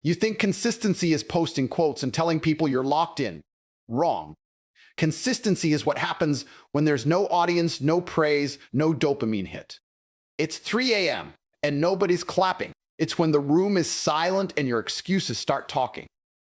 You think consistency is posting quotes and telling people you're locked in. Wrong. Consistency is what happens when there's no audience, no praise, no dopamine hit. It's 3 a.m. and nobody's clapping. It's when the room is silent and your excuses start talking.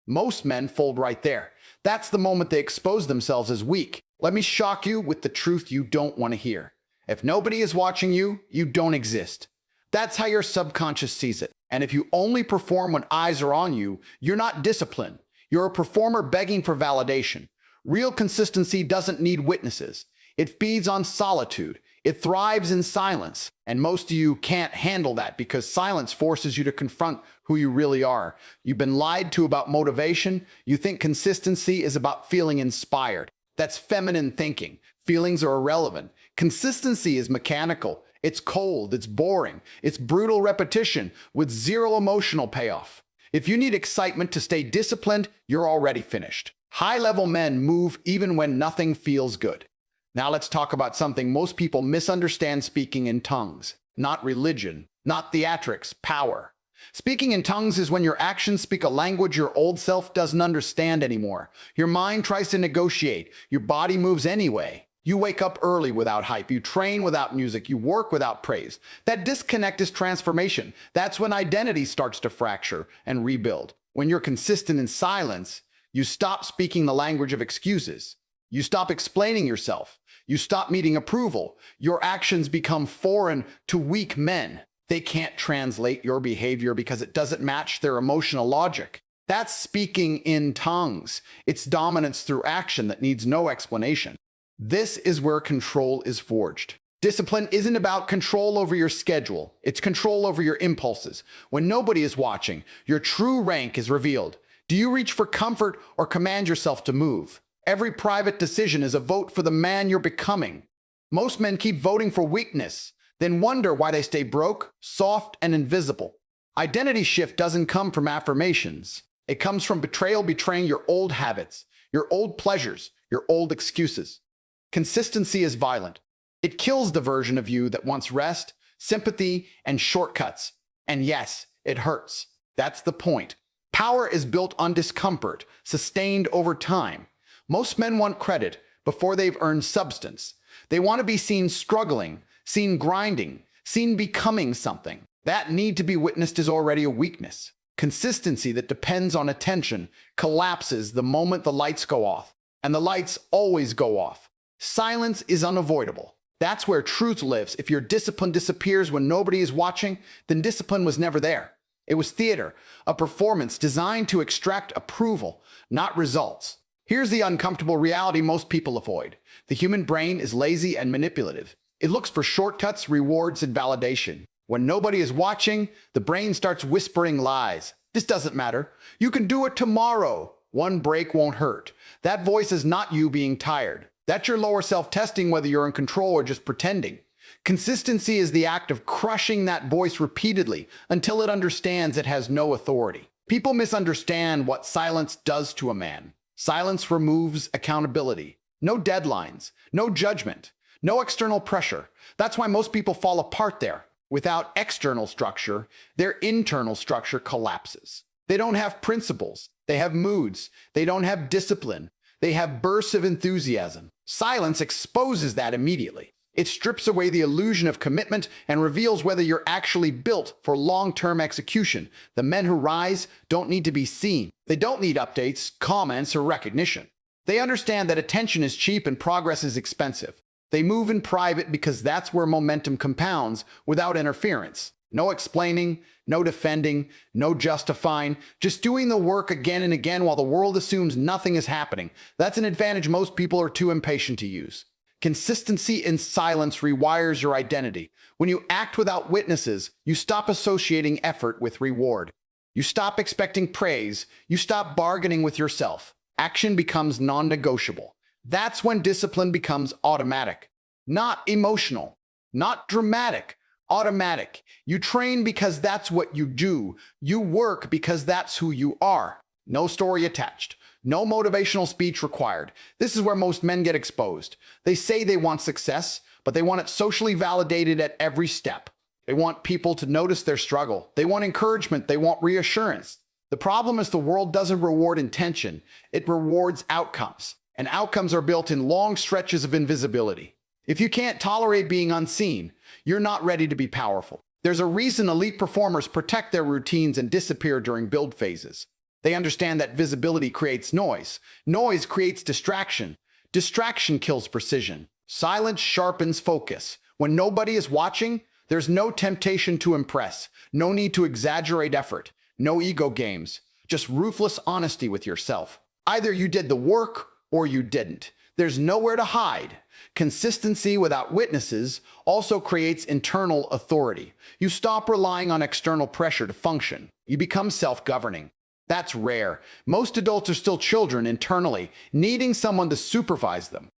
Most men fold right there. That's the moment they expose themselves as weak. Let me shock you with the truth you don't want to hear. If nobody is watching you, you don't exist. That's how your subconscious sees it. And if you only perform when eyes are on you, you're not disciplined. You're a performer begging for validation. Real consistency doesn't need witnesses. It feeds on solitude. It thrives in silence. And most of you can't handle that because silence forces you to confront who you really are. You've been lied to about motivation. You think consistency is about feeling inspired. That's feminine thinking. Feelings are irrelevant. Consistency is mechanical. It's cold. It's boring. It's brutal repetition with zero emotional payoff. If you need excitement to stay disciplined, you're already finished. High-level men move even when nothing feels good. Now let's talk about something most people misunderstand: speaking in tongues. Not religion, not theatrics, power. Speaking in tongues is when your actions speak a language your old self doesn't understand anymore. Your mind tries to negotiate. Your body moves anyway. You wake up early without hype. You train without music. You work without praise. That disconnect is transformation. That's when identity starts to fracture and rebuild. When you're consistent in silence, you stop speaking the language of excuses. You stop explaining yourself. You stop needing approval. Your actions become foreign to weak men. They can't translate your behavior because it doesn't match their emotional logic. That's speaking in tongues. It's dominance through action that needs no explanation. This is where control is forged. Discipline isn't about control over your schedule. It's control over your impulses. When nobody is watching, your true rank is revealed. Do you reach for comfort or command yourself to move? Every private decision is a vote for the man you're becoming. Most men keep voting for weakness, then wonder why they stay broke, soft, and invisible. Identity shift doesn't come from affirmations. It comes from betrayal, betraying your old habits, your old pleasures, your old excuses. Consistency is violent. It kills the version of you that wants rest, sympathy, and shortcuts. And yes, it hurts. That's the point. Power is built on discomfort, sustained over time. Most men want credit before they've earned substance. They want to be seen struggling, seen grinding, seen becoming something. That need to be witnessed is already a weakness. Consistency that depends on attention collapses the moment the lights go off. And the lights always go off. Silence is unavoidable. That's where truth lives. If your discipline disappears when nobody is watching, then discipline was never there. It was theater, a performance designed to extract approval, not results. Here's the uncomfortable reality most people avoid. The human brain is lazy and manipulative. It looks for shortcuts, rewards, and validation. When nobody is watching, the brain starts whispering lies. This doesn't matter. You can do it tomorrow. One break won't hurt. That voice is not you being tired. That's your lower self testing whether you're in control or just pretending. Consistency is the act of crushing that voice repeatedly until it understands it has no authority. People misunderstand what silence does to a man. Silence removes accountability. No deadlines, no judgment, no external pressure. That's why most people fall apart there. Without external structure, their internal structure collapses. They don't have principles. They have moods. They don't have discipline. They have bursts of enthusiasm. Silence exposes that immediately. It strips away the illusion of commitment and reveals whether you're actually built for long-term execution. The men who rise don't need to be seen. They don't need updates, comments, or recognition. They understand that attention is cheap and progress is expensive. They move in private because that's where momentum compounds without interference. No explaining, no defending, no justifying, just doing the work again and again while the world assumes nothing is happening. That's an advantage most people are too impatient to use. Consistency in silence rewires your identity. When you act without witnesses, you stop associating effort with reward. You stop expecting praise. You stop bargaining with yourself. Action becomes non-negotiable. That's when discipline becomes automatic. Not emotional, not dramatic, automatic. You train because that's what you do. You work because that's who you are. No story attached. No motivational speech required. This is where most men get exposed. They say they want success, but they want it socially validated at every step. They want people to notice their struggle. They want encouragement. They want reassurance. The problem is the world doesn't reward intention, it rewards outcomes. And outcomes are built in long stretches of invisibility. If you can't tolerate being unseen, you're not ready to be powerful. There's a reason elite performers protect their routines and disappear during build phases. They understand that visibility creates noise. Noise creates distraction. Distraction kills precision. Silence sharpens focus. When nobody is watching, there's no temptation to impress, no need to exaggerate effort, no ego games, just ruthless honesty with yourself. Either you did the work or you didn't. There's nowhere to hide. Consistency without witnesses also creates internal authority. You stop relying on external pressure to function. You become self-governing. That's rare. Most adults are still children internally, needing someone to supervise them.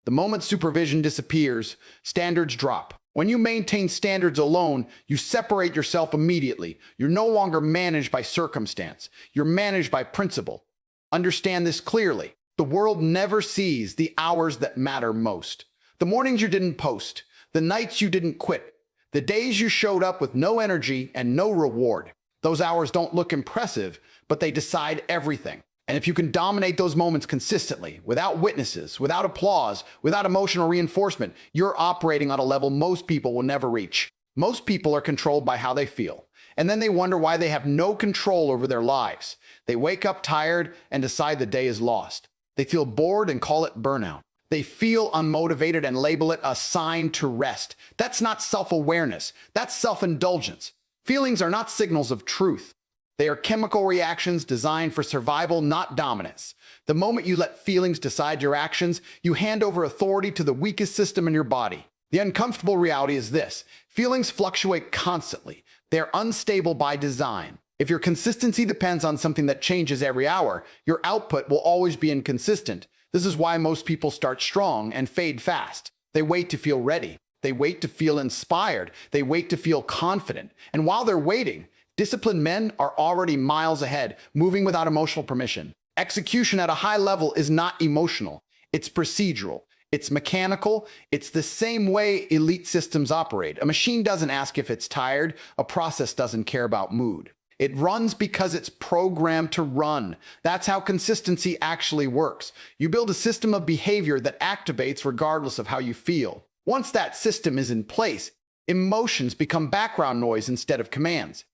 The moment supervision disappears, standards drop. When you maintain standards alone, you separate yourself immediately. You're no longer managed by circumstance. You're managed by principle. Understand this clearly. The world never sees the hours that matter most. The mornings you didn't post, the nights you didn't quit, the days you showed up with no energy and no reward. Those hours don't look impressive, but they decide everything. And if you can dominate those moments consistently, without witnesses, without applause, without emotional reinforcement, you're operating on a level most people will never reach. Most people are controlled by how they feel, and then they wonder why they have no control over their lives. They wake up tired and decide the day is lost. They feel bored and call it burnout. They feel unmotivated and label it a sign to rest. That's not self-awareness. That's self-indulgence. Feelings are not signals of truth. They are chemical reactions designed for survival, not dominance. The moment you let feelings decide your actions, you hand over authority to the weakest system in your body. The uncomfortable reality is this: feelings fluctuate constantly. They're unstable by design. If your consistency depends on something that changes every hour, your output will always be inconsistent. This is why most people start strong and fade fast. They wait to feel ready. They wait to feel inspired. They wait to feel confident. And while they're waiting, disciplined men are already miles ahead, moving without emotional permission. Execution at a high level is not emotional. It's procedural. It's mechanical. It's the same way elite systems operate. A machine doesn't ask if it's tired. A process doesn't care about mood. It runs because it's programmed to run. That's how consistency actually works. You build a system of behavior that activates regardless of how you feel. Once that system is in place, emotions become background noise instead of commands.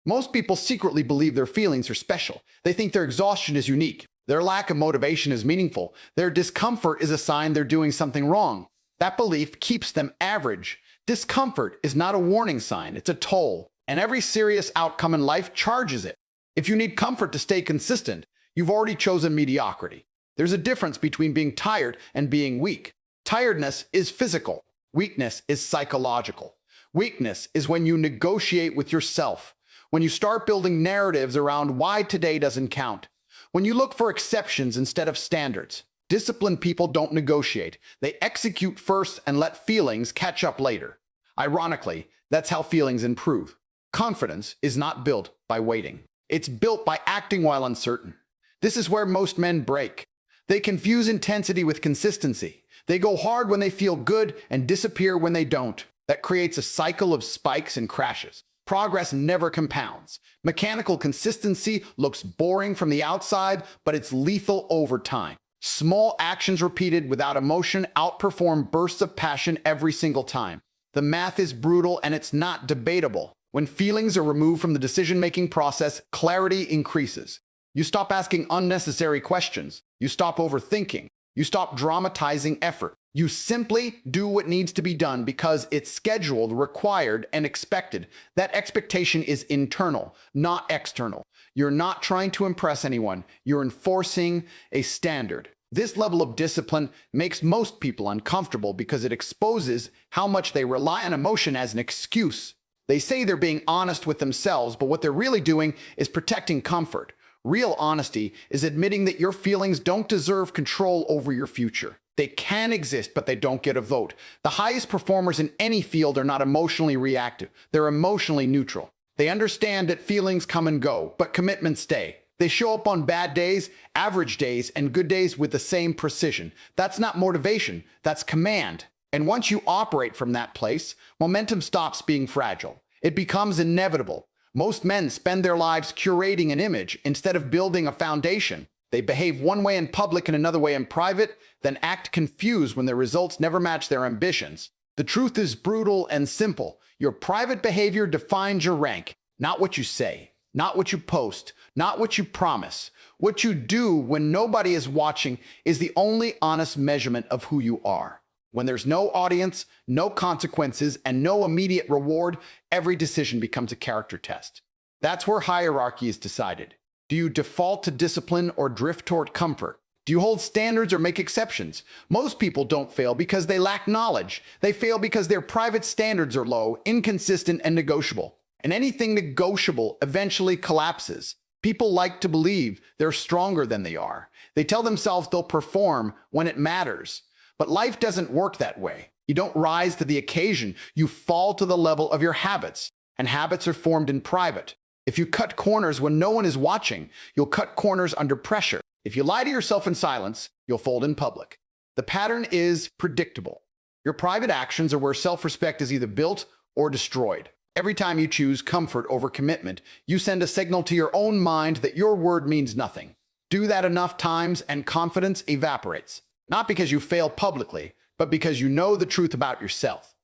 Most people secretly believe their feelings are special. They think their exhaustion is unique. Their lack of motivation is meaningful. Their discomfort is a sign they're doing something wrong. That belief keeps them average. Discomfort is not a warning sign, it's a toll. And every serious outcome in life charges it. If you need comfort to stay consistent, you've already chosen mediocrity. There's a difference between being tired and being weak. Tiredness is physical. Weakness is psychological. Weakness is when you negotiate with yourself. When you start building narratives around why today doesn't count. When you look for exceptions instead of standards. Disciplined people don't negotiate. They execute first and let feelings catch up later. Ironically, that's how feelings improve. Confidence is not built by waiting. It's built by acting while uncertain. This is where most men break. They confuse intensity with consistency. They go hard when they feel good and disappear when they don't. That creates a cycle of spikes and crashes. Progress never compounds. Mechanical consistency looks boring from the outside, but it's lethal over time. Small actions repeated without emotion outperform bursts of passion every single time. The math is brutal and it's not debatable. When feelings are removed from the decision-making process, clarity increases. You stop asking unnecessary questions. You stop overthinking. You stop dramatizing effort. You simply do what needs to be done because it's scheduled, required, and expected. That expectation is internal, not external. You're not trying to impress anyone. You're enforcing a standard. This level of discipline makes most people uncomfortable because it exposes how much they rely on emotion as an excuse. They say they're being honest with themselves, but what they're really doing is protecting comfort. Real honesty is admitting that your feelings don't deserve control over your future. They can exist, but they don't get a vote. The highest performers in any field are not emotionally reactive. They're emotionally neutral. They understand that feelings come and go, but commitments stay. They show up on bad days, average days, and good days with the same precision. That's not motivation, that's command. And once you operate from that place, momentum stops being fragile. It becomes inevitable. Most men spend their lives curating an image instead of building a foundation. They behave one way in public and another way in private, then act confused when their results never match their ambitions. The truth is brutal and simple. Your private behavior defines your rank, not what you say, not what you post, not what you promise. What you do when nobody is watching is the only honest measurement of who you are. When there's no audience, no consequences, and no immediate reward, every decision becomes a character test. That's where hierarchy is decided. Do you default to discipline or drift toward comfort? Do you hold standards or make exceptions? Most people don't fail because they lack knowledge. They fail because their private standards are low, inconsistent, and negotiable. And anything negotiable eventually collapses. People like to believe they're stronger than they are. They tell themselves they'll perform when it matters. But life doesn't work that way. You don't rise to the occasion. You fall to the level of your habits. And habits are formed in private. If you cut corners when no one is watching, you'll cut corners under pressure. If you lie to yourself in silence, you'll fold in public. The pattern is predictable. Your private actions are where self-respect is either built or destroyed. Every time you choose comfort over commitment, you send a signal to your own mind that your word means nothing. Do that enough times and confidence evaporates. Not because you fail publicly, but because you know the truth about yourself.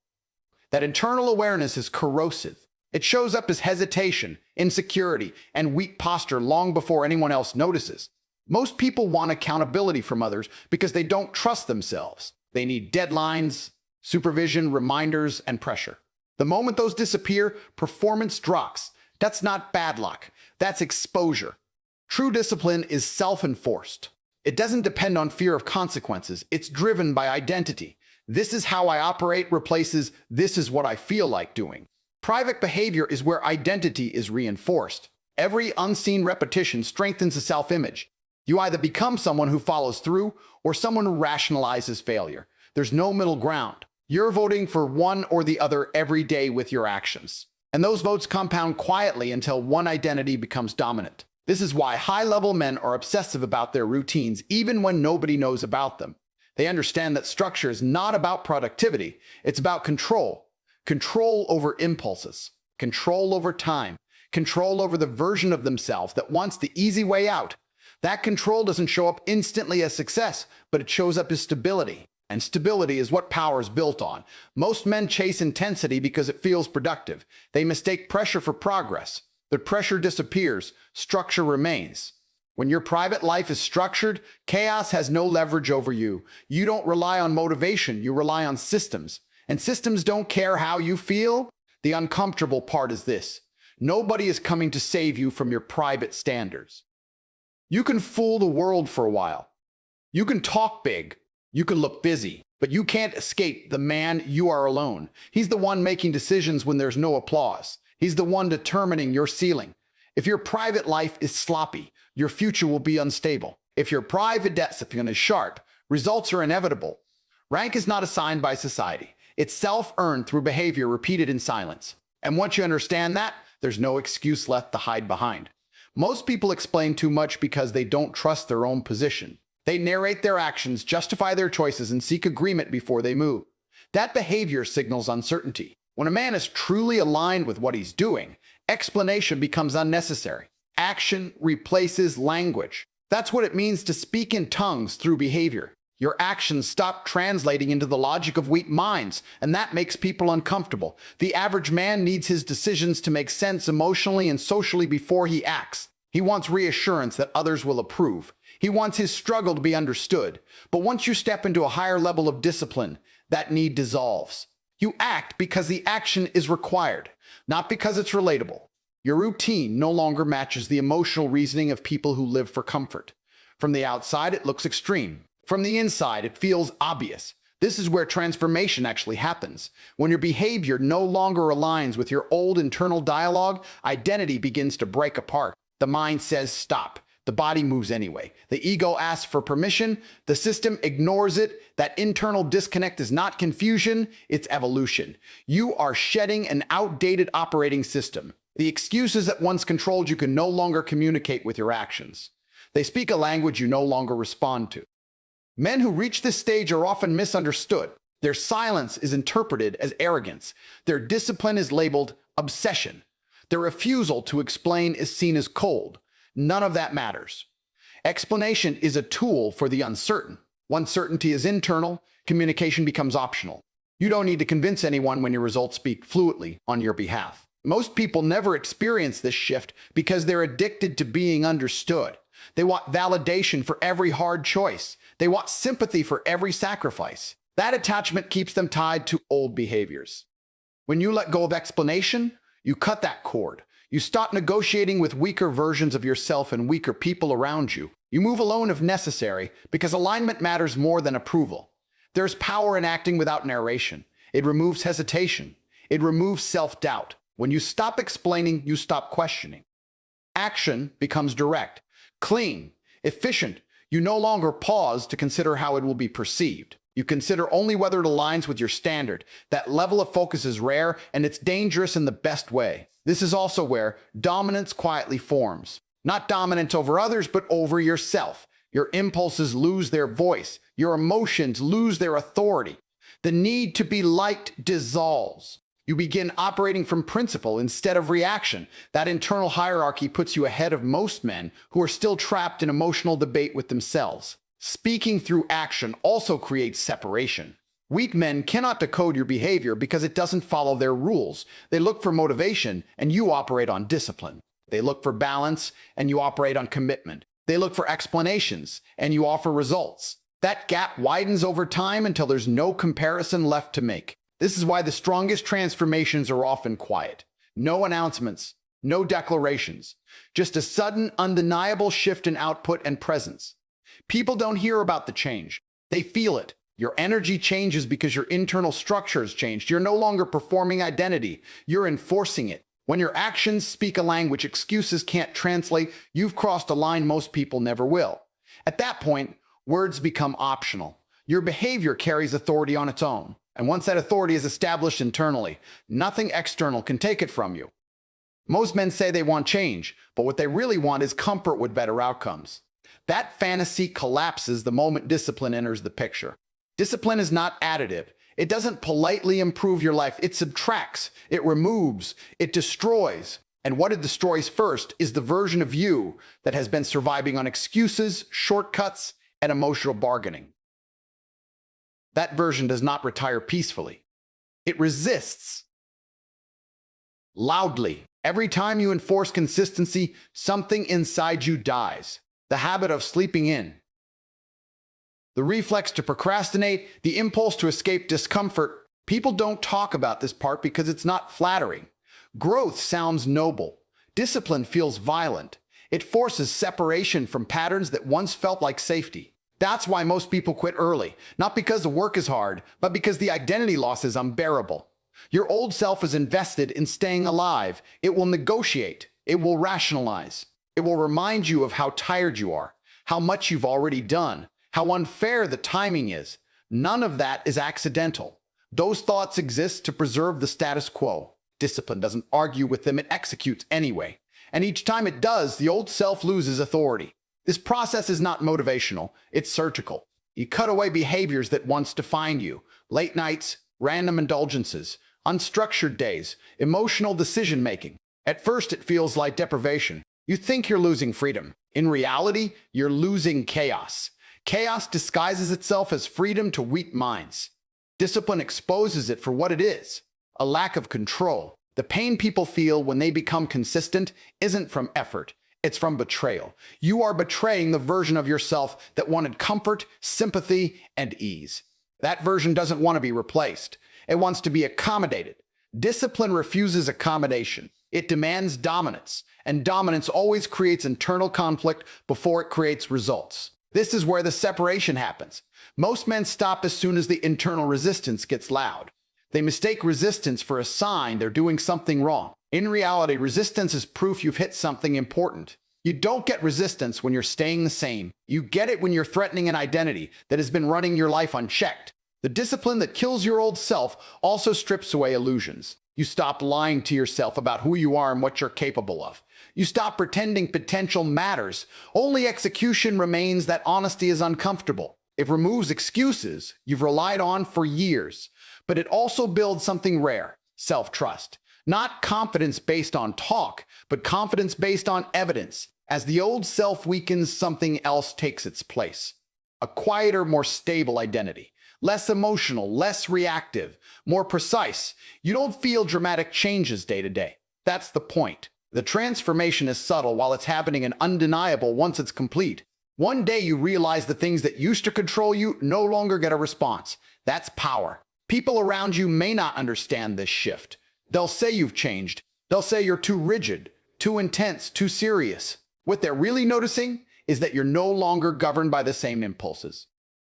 That internal awareness is corrosive. It shows up as hesitation, insecurity, and weak posture long before anyone else notices. Most people want accountability from others because they don't trust themselves. They need deadlines, supervision, reminders, and pressure. The moment those disappear, performance drops. That's not bad luck. That's exposure. True discipline is self-enforced. It doesn't depend on fear of consequences. It's driven by identity. This is how I operate replaces this is what I feel like doing. Private behavior is where identity is reinforced. Every unseen repetition strengthens a self-image. You either become someone who follows through or someone who rationalizes failure. There's no middle ground. You're voting for one or the other every day with your actions. And those votes compound quietly until one identity becomes dominant. This is why high-level men are obsessive about their routines, even when nobody knows about them. They understand that structure is not about productivity. It's about control. Control over impulses, control over time, control over the version of themselves that wants the easy way out. That control doesn't show up instantly as success, but it shows up as stability. And stability is what power is built on. Most men chase intensity because it feels productive. They mistake pressure for progress. The pressure disappears, structure remains. When your private life is structured, chaos has no leverage over you. You don't rely on motivation, you rely on systems. And systems don't care how you feel. The uncomfortable part is this: nobody is coming to save you from your private standards. You can fool the world for a while. You can talk big. You can look busy. But you can't escape the man you are alone. He's the one making decisions when there's no applause. He's the one determining your ceiling. If your private life is sloppy, your future will be unstable. If your private discipline is sharp, results are inevitable. Rank is not assigned by society. It's self-earned through behavior repeated in silence. And once you understand that, there's no excuse left to hide behind. Most people explain too much because they don't trust their own position. They narrate their actions, justify their choices, and seek agreement before they move. That behavior signals uncertainty. When a man is truly aligned with what he's doing, explanation becomes unnecessary. Action replaces language. That's what it means to speak in tongues through behavior. Your actions stop translating into the logic of weak minds, and that makes people uncomfortable. The average man needs his decisions to make sense emotionally and socially before he acts. He wants reassurance that others will approve. He wants his struggle to be understood. But once you step into a higher level of discipline, that need dissolves. You act because the action is required, not because it's relatable. Your routine no longer matches the emotional reasoning of people who live for comfort. From the outside, it looks extreme. From the inside, it feels obvious. This is where transformation actually happens. When your behavior no longer aligns with your old internal dialogue, identity begins to break apart. The mind says stop. The body moves anyway. The ego asks for permission. The system ignores it. That internal disconnect is not confusion, it's evolution. You are shedding an outdated operating system. The excuses that once controlled you can no longer communicate with your actions. They speak a language you no longer respond to. Men who reach this stage are often misunderstood. Their silence is interpreted as arrogance. Their discipline is labeled obsession. The refusal to explain is seen as cold. None of that matters. Explanation is a tool for the uncertain. Once certainty is internal, communication becomes optional. You don't need to convince anyone when your results speak fluently on your behalf. Most people never experience this shift because they're addicted to being understood. They want validation for every hard choice. They want sympathy for every sacrifice. That attachment keeps them tied to old behaviors. When you let go of explanation, you cut that cord. You stop negotiating with weaker versions of yourself and weaker people around you. You move alone if necessary, because alignment matters more than approval. There's power in acting without narration. It removes hesitation. It removes self-doubt. When you stop explaining, you stop questioning. Action becomes direct, clean, efficient. You no longer pause to consider how it will be perceived. You consider only whether it aligns with your standard. That level of focus is rare, and it's dangerous in the best way. This is also where dominance quietly forms. Not dominance over others, but over yourself. Your impulses lose their voice. Your emotions lose their authority. The need to be liked dissolves. You begin operating from principle instead of reaction. That internal hierarchy puts you ahead of most men who are still trapped in emotional debate with themselves. Speaking through action also creates separation. Weak men cannot decode your behavior because it doesn't follow their rules. They look for motivation, and you operate on discipline. They look for balance, and you operate on commitment. They look for explanations, and you offer results. That gap widens over time until there's no comparison left to make. This is why the strongest transformations are often quiet. No announcements, no declarations, just a sudden, undeniable shift in output and presence. People don't hear about the change. They feel it. Your energy changes because your internal structure has changed. You're no longer performing identity. You're enforcing it. When your actions speak a language excuses can't translate, you've crossed a line most people never will. At that point, words become optional. Your behavior carries authority on its own. And once that authority is established internally, nothing external can take it from you. Most men say they want change, but what they really want is comfort with better outcomes. That fantasy collapses the moment discipline enters the picture. Discipline is not additive. It doesn't politely improve your life. It subtracts, it removes, it destroys. And what it destroys first is the version of you that has been surviving on excuses, shortcuts, and emotional bargaining. That version does not retire peacefully. It resists loudly. Every time you enforce consistency, something inside you dies. The habit of sleeping in, the reflex to procrastinate, the impulse to escape discomfort. People don't talk about this part because it's not flattering. Growth sounds noble. Discipline feels violent. It forces separation from patterns that once felt like safety. That's why most people quit early, not because the work is hard, but because the identity loss is unbearable. Your old self is invested in staying alive. It will negotiate. It will rationalize. It will remind you of how tired you are, how much you've already done, how unfair the timing is. None of that is accidental. Those thoughts exist to preserve the status quo. Discipline doesn't argue with them, it executes anyway. And each time it does, the old self loses authority. This process is not motivational, it's surgical. You cut away behaviors that once defined you. Late nights, random indulgences, unstructured days, emotional decision-making. At first, it feels like deprivation. You think you're losing freedom. In reality, you're losing chaos. Chaos disguises itself as freedom to weak minds. Discipline exposes it for what it is, a lack of control. The pain people feel when they become consistent isn't from effort. It's from betrayal. You are betraying the version of yourself that wanted comfort, sympathy, and ease. That version doesn't want to be replaced. It wants to be accommodated. Discipline refuses accommodation. It demands dominance, and dominance always creates internal conflict before it creates results. This is where the separation happens. Most men stop as soon as the internal resistance gets loud. They mistake resistance for a sign they're doing something wrong. In reality, resistance is proof you've hit something important. You don't get resistance when you're staying the same. You get it when you're threatening an identity that has been running your life unchecked. The discipline that kills your old self also strips away illusions. You stop lying to yourself about who you are and what you're capable of. You stop pretending potential matters. Only execution remains. That honesty is uncomfortable. It removes excuses you've relied on for years. But it also builds something rare, self-trust. Not confidence based on talk, but confidence based on evidence. As the old self weakens, something else takes its place. A quieter, more stable identity. Less emotional, less reactive, more precise. You don't feel dramatic changes day to day. That's the point. The transformation is subtle while it's happening and undeniable once it's complete. One day you realize the things that used to control you no longer get a response. That's power. People around you may not understand this shift. They'll say you've changed. They'll say you're too rigid, too intense, too serious. What they're really noticing is that you're no longer governed by the same impulses.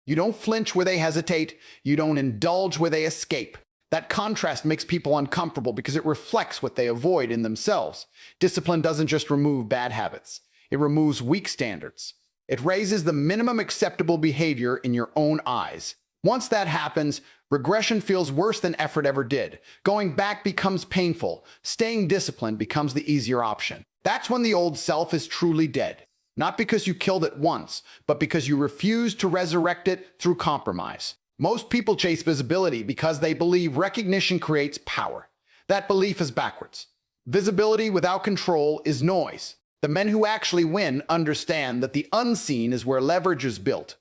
You don't flinch where they hesitate. You don't indulge where they escape. That contrast makes people uncomfortable because it reflects what they avoid in themselves. Discipline doesn't just remove bad habits. It removes weak standards. It raises the minimum acceptable behavior in your own eyes. Once that happens, regression feels worse than effort ever did. Going back becomes painful. Staying disciplined becomes the easier option. That's when the old self is truly dead. Not because you killed it once, but because you refuse to resurrect it through compromise. Most people chase visibility because they believe recognition creates power. That belief is backwards. Visibility without control is noise. The men who actually win understand that the unseen is where leverage is built.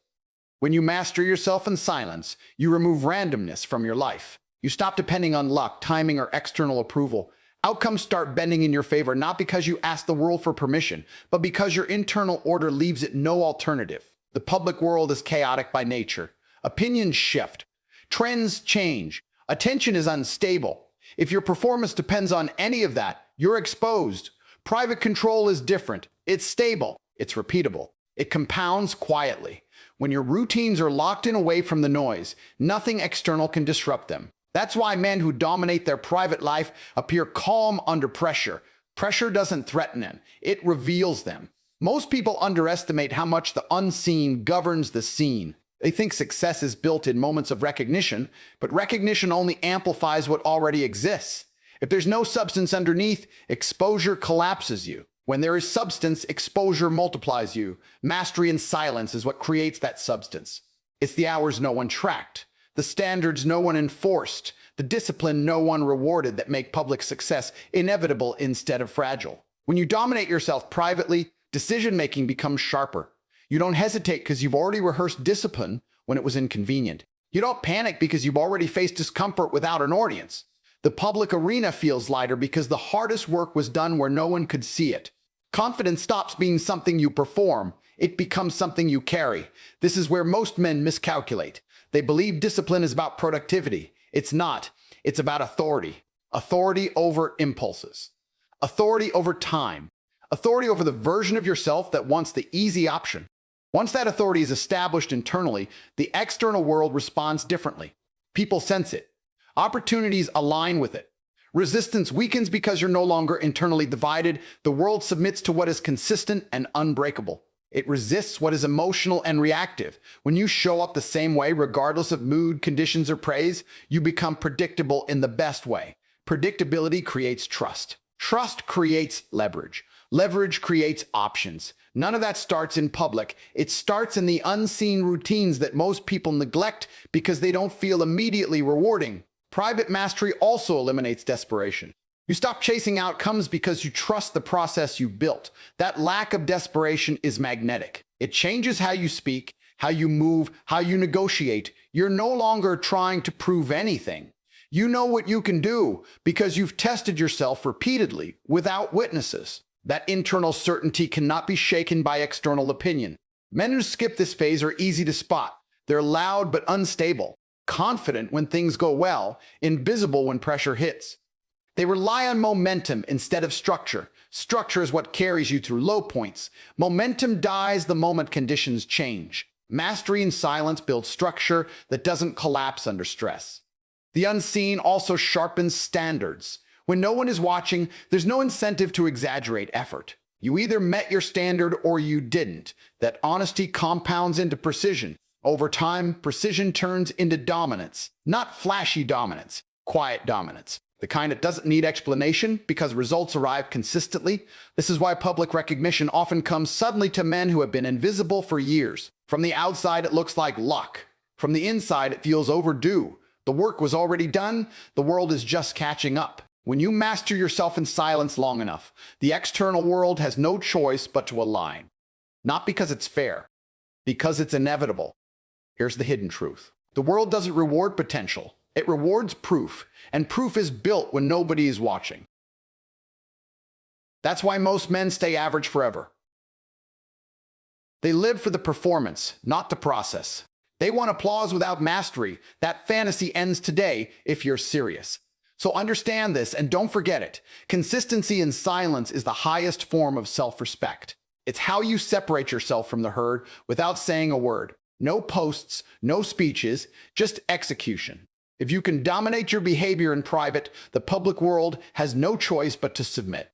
When you master yourself in silence, you remove randomness from your life. You stop depending on luck, timing, or external approval. Outcomes start bending in your favor, not because you ask the world for permission, but because your internal order leaves it no alternative. The public world is chaotic by nature. Opinions shift. Trends change. Attention is unstable. If your performance depends on any of that, you're exposed. Private control is different. It's stable. It's repeatable. It compounds quietly. When your routines are locked in away from the noise, nothing external can disrupt them. That's why men who dominate their private life appear calm under pressure. Pressure doesn't threaten them. It reveals them. Most people underestimate how much the unseen governs the seen. They think success is built in moments of recognition, but recognition only amplifies what already exists. If there's no substance underneath, exposure collapses you. When there is substance, exposure multiplies you. Mastery in silence is what creates that substance. It's the hours no one tracked, the standards no one enforced, the discipline no one rewarded that make public success inevitable instead of fragile. When you dominate yourself privately, decision-making becomes sharper. You don't hesitate because you've already rehearsed discipline when it was inconvenient. You don't panic because you've already faced discomfort without an audience. The public arena feels lighter because the hardest work was done where no one could see it. Confidence stops being something you perform. It becomes something you carry. This is where most men miscalculate. They believe discipline is about productivity. It's not. It's about authority. Authority over impulses. Authority over time. Authority over the version of yourself that wants the easy option. Once that authority is established internally, the external world responds differently. People sense it. Opportunities align with it. Resistance weakens because you're no longer internally divided. The world submits to what is consistent and unbreakable. It resists what is emotional and reactive. When you show up the same way, regardless of mood, conditions, or praise, you become predictable in the best way. Predictability creates trust. Trust creates leverage. Leverage creates options. None of that starts in public. It starts in the unseen routines that most people neglect because they don't feel immediately rewarding. Private mastery also eliminates desperation. You stop chasing outcomes because you trust the process you built. That lack of desperation is magnetic. It changes how you speak, how you move, how you negotiate. You're no longer trying to prove anything. You know what you can do because you've tested yourself repeatedly without witnesses. That internal certainty cannot be shaken by external opinion. Men who skip this phase are easy to spot. They're loud but unstable, confident when things go well, invisible when pressure hits. They rely on momentum instead of structure. Structure is what carries you through low points. Momentum dies the moment conditions change. Mastery in silence builds structure that doesn't collapse under stress. The unseen also sharpens standards. When no one is watching, there's no incentive to exaggerate effort. You either met your standard or you didn't. That honesty compounds into precision. Over time, precision turns into dominance. Not flashy dominance, quiet dominance. The kind that doesn't need explanation because results arrive consistently. This is why public recognition often comes suddenly to men who have been invisible for years. From the outside, it looks like luck. From the inside, it feels overdue. The work was already done. The world is just catching up. When you master yourself in silence long enough, the external world has no choice but to align. Not because it's fair, because it's inevitable. Here's the hidden truth. The world doesn't reward potential. It rewards proof, and proof is built when nobody is watching. That's why most men stay average forever. They live for the performance, not the process. They want applause without mastery. That fantasy ends today if you're serious. So understand this and don't forget it. Consistency in silence is the highest form of self-respect. It's how you separate yourself from the herd without saying a word. No posts, no speeches, just execution. If you can dominate your behavior in private, the public world has no choice but to submit.